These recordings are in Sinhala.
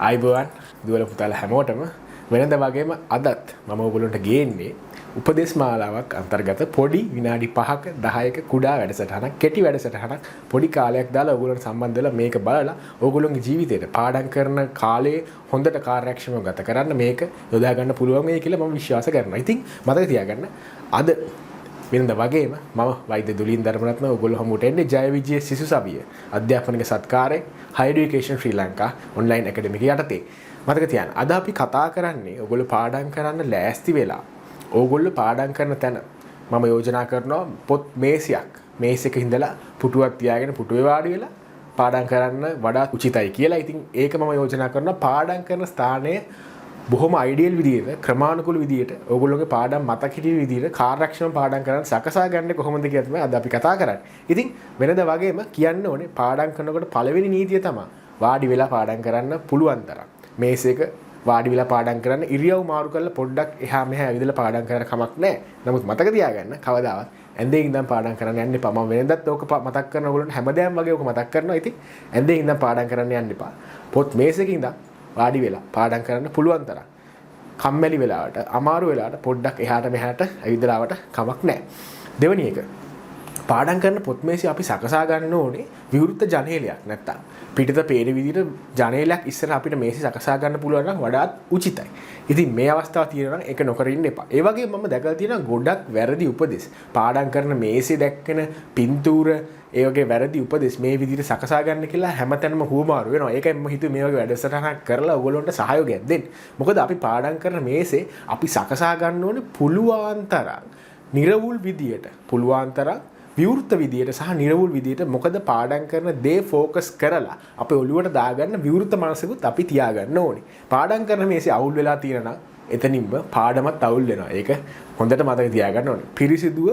ආයිබෝවන් දුවල පුතාලා හැමෝටම වෙනද වගේම අදත් මම ඔයගොල්ලන්ට ගේන්නේ උපදේශ මාලාවක් අන්තර්ගත පොඩි විනාඩි 5ක 10ක කුඩා වැඩසටහනක් කෙටි වැඩසටහනක් පොඩි කාලයක් දාලා ඔයගොල්ලන්ට සම්බන්ධ වෙලා මේක බලලා ඔයගොල්ලන්ගේ ජීවිතේට පාඩම් කරන කාලේ හොඳට කාර්යක්ෂමව ගත කරන්න මේක යොදා ගන්න පුළුවන් වෙයි කියලා මම විශ්වාස කරනවා. ඉතින් මතක තියාගන්න අද වෙනද වගේම මම වෛද්‍ය දුලින් ධර්මරත්න ඔයගොල්ලෝ හමුවට එන්නේ ජය විජය සිසු සවිය අධ්‍යාපනික සත්කාරයේ Higher Education Sri Lanka online academic යටතේ. මතක තියාගන්න අද අපි කතා කරන්නේ ඔයගොල්ලෝ පාඩම් කරන්න ලෑස්ති වෙලා ඕගොල්ලෝ පාඩම් කරන තැන මම යෝජනා කරනවා පොත් මේසයක ඉඳලා පුටුවක් තියාගෙන පුටුවේ වාඩි වෙලා පාඩම් කරන්න වඩා උචිතයි කියලා. ඉතින් ඒක මම යෝජනා කරනවා පාඩම් කරන ස්ථානයේ බොහොම අයිඩියල් විදියට ක්‍රමානුකූල විදියට ඕගොල්ලෝගේ පාඩම් මතක හිටින විදියට කාර්යක්ෂම පාඩම් කරන්න සකසා ගන්න කොහොමද කියලා තමයි අද අපි කතා කරන්නේ. ඉතින් වෙනද වගේම කියන්න ඕනේ පාඩම් කරනකොට පළවෙනි නීතිය තමයි වාඩි වෙලා පාඩම් කරන්න පුළුවන් තරම්. මේසෙක වාඩි වෙලා පාඩම් කරන්න ඉරියව් මාරු කරලා පොඩ්ඩක් එහා මෙහා ඇවිදලා පාඩම් කරන්න කමක් නැහැ. නමුත් මතක තියාගන්න කවදාවත් ඇඳේ ඉඳන් පාඩම් කරන්න යන්න එපා. මම වෙනදත් ඕක මතක් කරන ඕගොල්ලන්ට හැමදාම වගේ ඕක මතක් කරනවා. ඉතින් ඇඳේ ඉඳන් පාඩම් කරන්න යන්න එපා. පොත් මේසෙක ඉඳන් වාඩි වෙලා පාඩම් කරන්න පුළුවන් තරම්. කම්මැලි වෙලාවට අමාරු වෙලාවට පොඩ්ඩක් එහාට මෙහාට ඇවිදලාවට කමක් නැහැ. දෙවෙනි එක පාඩම් කරන පොත් මේසෙ අපි සකසා ගන්න ඕනේ විවෘත ජනේලයක් නැත්තම් පිටත පේන විදිහට ජනේලයක් ඉස්සර අපිට මේසෙ සකසා ගන්න පුළුවන් නම් වඩාත් උචිතයි. ඉතින් මේ අවස්ථාව තියෙනවා නම් ඒක නොකර ඉන්න එපා. ඒ වගේම මම දැකලා තියෙනවා ගොඩක් වැරදි උපදෙස්. පාඩම් කරන මේසෙ දැක්කන පින්තූර ඒ වගේ වැරදි උපදෙස් මේ විදිහට සකසා ගන්න කියලා හැමතැනම හුවමාරු වෙනවා. ඒකයි මම හිතුවේ මේ වගේ වැඩසටහනක් කරලා ඔයගොල්ලන්ට සහයෝගයක් දෙන්න. මොකද අපි පාඩම් කරන මේසෙ අපි සකසා ගන්න ඕනේ පුළුවන් තරම් නිර්වුල් විදියට පුළුවන් තරම් විවෘත විදියට සහ නිර්වුල් විදියට. මොකද පාඩම් කරන දේ ફોකස් කරලා අපේ ඔළුවට දාගන්න විවෘත මනසකුත් අපි තියාගන්න ඕනේ. පාඩම් කරන මේසෙ අවුල් වෙලා තියෙනවා නම් එතනින්ම පාඩමත් අවුල් වෙනවා. ඒක හොඳට මතක තියාගන්න ඕනේ. පිරිසිදුව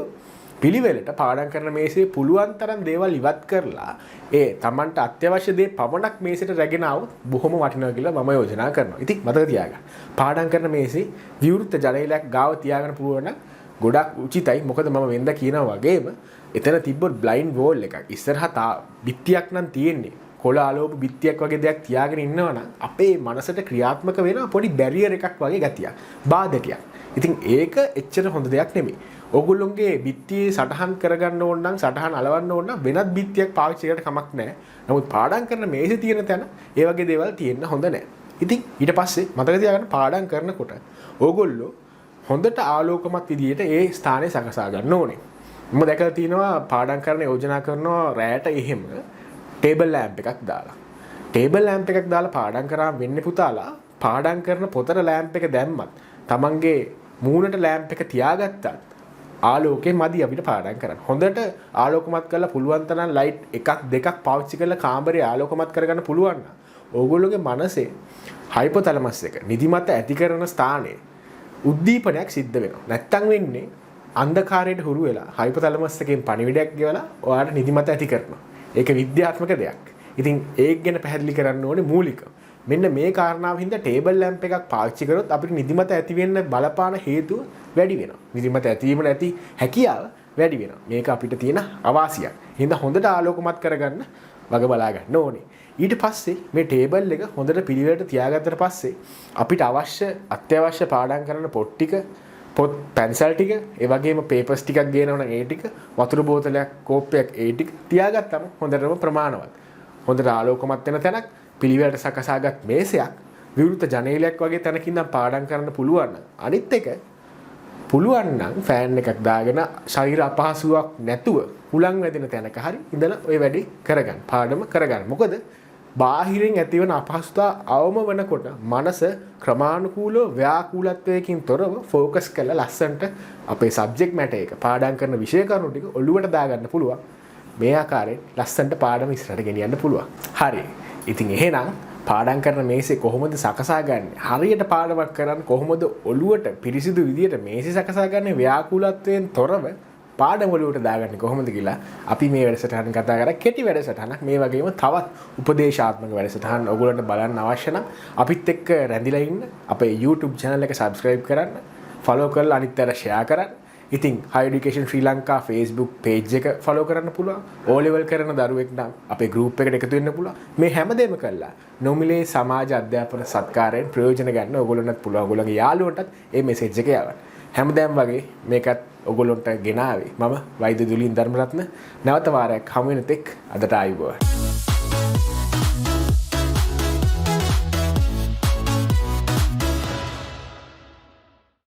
පිළිවෙලට පාඩම් කරන මේසෙ පුළුවන් තරම් දේවල් ඉවත් කරලා ඒ Tamanට අත්‍යවශ්‍ය දේ පමණක් මේසෙට රැගෙන આવොත් බොහොම වටිනවා කියලා මම යෝජනා කරනවා. ඉතින් මතක තියාගන්න. පාඩම් කරන මේසෙ විවෘත ජනේලයක් ගාව තියාගන්න පුළුවන් නම් ගොඩක් උචිතයි. මොකද මම වෙනද කියනවා වගේම එතන තිබ්බොත් බ්ලයින්ඩ් වෝල් එකක් ඉස්සරහා බිත්තියක් නම් තියෙන්නේ. කොළ ආලෝක බිත්තියක් වගේ දෙයක් තියාගෙන ඉන්නවා නම් අපේ මනසට ක්‍රියාත්මක වෙන පොඩි බැරියර් එකක් වගේ ගතියක්. බාධකයක්. ඉතින් ඒක එච්චර හොඳ දෙයක් නෙමෙයි. ඔයගොල්ලෝගේ බිත්තියේ සටහන් කරගන්න ඕන නම් සටහන් අලවන්න ඕන නම් වෙනත් බිත්තියක් පාවිච්චි කරලා කමක් නැහැ. නමුත් පාඩම් කරන මේසෙ තියෙන තැන ඒ වගේ දේවල් තියෙන්න හොඳ නැහැ. ඉතින් ඊට පස්සේ මතක තියාගන්න පාඩම් කරනකොට ඕගොල්ලෝ හොඳට ආලෝකමත් විදියට ඒ ස්ථානය සකසා ගන්න ඕනේ. මම දැකලා තියෙනවා පාඩම් කරන යෝජනා කරනවා රැයට එහෙම ටේබල් ලැම්ප් එකක් දාලා. ටේබල් ලැම්ප් එකක් දාලා පාඩම් කරාම වෙන්නේ පුතාලා පාඩම් කරන පොතට ලැම්ප් එක දැම්මත් තමන්ගේ මූණට ලැම්ප් එක තියාගත්තත් ආලෝකේ මදි අපිට පාඩම් කරන්න. හොඳට ආලෝකමත් කරලා පුළුවන් තරම් ලයිට් එකක් දෙකක් පාවිච්චි කරලා කාමරේ ආලෝකමත් කරගන්න පුළුවන් නම් ඕගොල්ලෝගේ මනසේ හයිපොතැලමස් එක නිදිමත ඇති කරන ස්ථානයේ උද්දීපනයක් සිද්ධ වෙනවා. නැත්තම් වෙන්නේ අන්ධකාරයට හුරු වෙලා හයිපොතැලමස් එකෙන් පණිවිඩයක් ගෙවලා ඔයාලට නිදිමත ඇති කරනවා. ඒක විද්‍යාත්මක දෙයක්. ඉතින් ඒක ගැන පැහැදිලි කරන්න ඕනේ මූලික. මෙන්න මේ කාරණාව හින්දා ටේබල් ලැම්ප් එකක් පාවිච්චි කරොත් අපිට නිදිමත ඇති වෙන්න බලපාන හේතුව වැඩි වෙනවා. නිදිමත ඇතිවීම නැති හැකියාව වැඩි වෙනවා. මේක අපිට තියෙන අවාසියක්. හින්දා හොඳට ආලෝකමත් කරගන්න වග බලා ගන්න ඕනේ. ඊට පස්සේ මේ ටේබල් එක හොඳට පිළිවෙලට තියාගත්තට පස්සේ අපිට අත්‍යවශ්‍ය පාඩම් කරන පොත් පැන්සල් ටික ඒ වගේම පේපර්ස් ටිකක් ගේනවනම් ඒ ටික වතුර බෝතලයක් කෝප්පයක් ඒ ටික තියාගත්තම හොඳටම ප්‍රමාණවත්. හොඳට ආලෝකමත් වෙන තැනක් පිළිවෙලට සකසාගත් මේසයක් විවෘත ජනේලයක් වගේ තැනකින් නම් පාඩම් කරන්න පුළුවන් නම් අනිත් එක පුළුවන් නම් ෆෑන් එකක් දාගෙන ශරීර අපහසුාවක් නැතුව හුලං වැදෙන තැනක හරි ඉඳලා ওই වැඩේ කරගන්න. පාඩම කරගන්න. මොකද බාහිරින් ඇතිවන අපහසුතාව අවම වෙනකොට මනස ක්‍රමානුකූලව ව්‍යාකූලත්වයකින් තොරව ફોකස් කරලා ලස්සන්ට අපේ සබ්ජෙක්ට් මැටර් එක පාඩම් කරන විෂය කරුණු ටික ඔළුවට දාගන්න පුළුවන්. මේ ආකාරයෙන් ලස්සන්ට පාඩම ඉස්සරහට ගෙනියන්න පුළුවන්. හරි. ඉතින් එහෙනම් පාඩම් කරන මේසෙ කොහොමද සකසා ගන්න? හරියට පාඩමක් කරන්න කොහොමද ඔළුවට පිරිසිදු විදියට මේසෙ සකසා ගන්න ව්‍යාකූලත්වයෙන් තොරව පාඩම ඔළුවට දාගන්නේ කොහොමද කියලා අපි මේ වැඩසටහන කතා කරා. කෙටි වැඩසටහනක්. මේ වගේම තවත් උපදේශාත්මක වැඩසටහන් ඔයගොල්ලන්ට බලන්න අවශ්‍ය නම් අපිත් එක්ක රැඳිලා ඉන්න අපේ YouTube channel එක subscribe කරන්න, follow කරලා අනිත් අයට share කරන්න. ඉතින් Higher Education Sri Lanka Facebook page එක follow කරන්න පුළුවන්. O level කරන දරුවෙක් නම් අපේ group එකට එකතු වෙන්න පුළුවන්. මේ හැමදේම කළා. නොමිලේ සමාජ අධ්‍යාපන සත්කාරයෙන් ප්‍රයෝජන ගන්න ඕගොල්ලන්ටත් පුළුවන්. ඕගොල්ලන්ගේ යාළුවන්ටත් මේ message එක යවන්න. හැමදාම වගේ මේකත් ඕගොල්ලන්ට ගෙනාවේ. මම වෛද්‍ය දුලින් ධර්මරත්න නැවත වාරයක් හමු වෙන තෙක් අදට ආයුබෝවන්.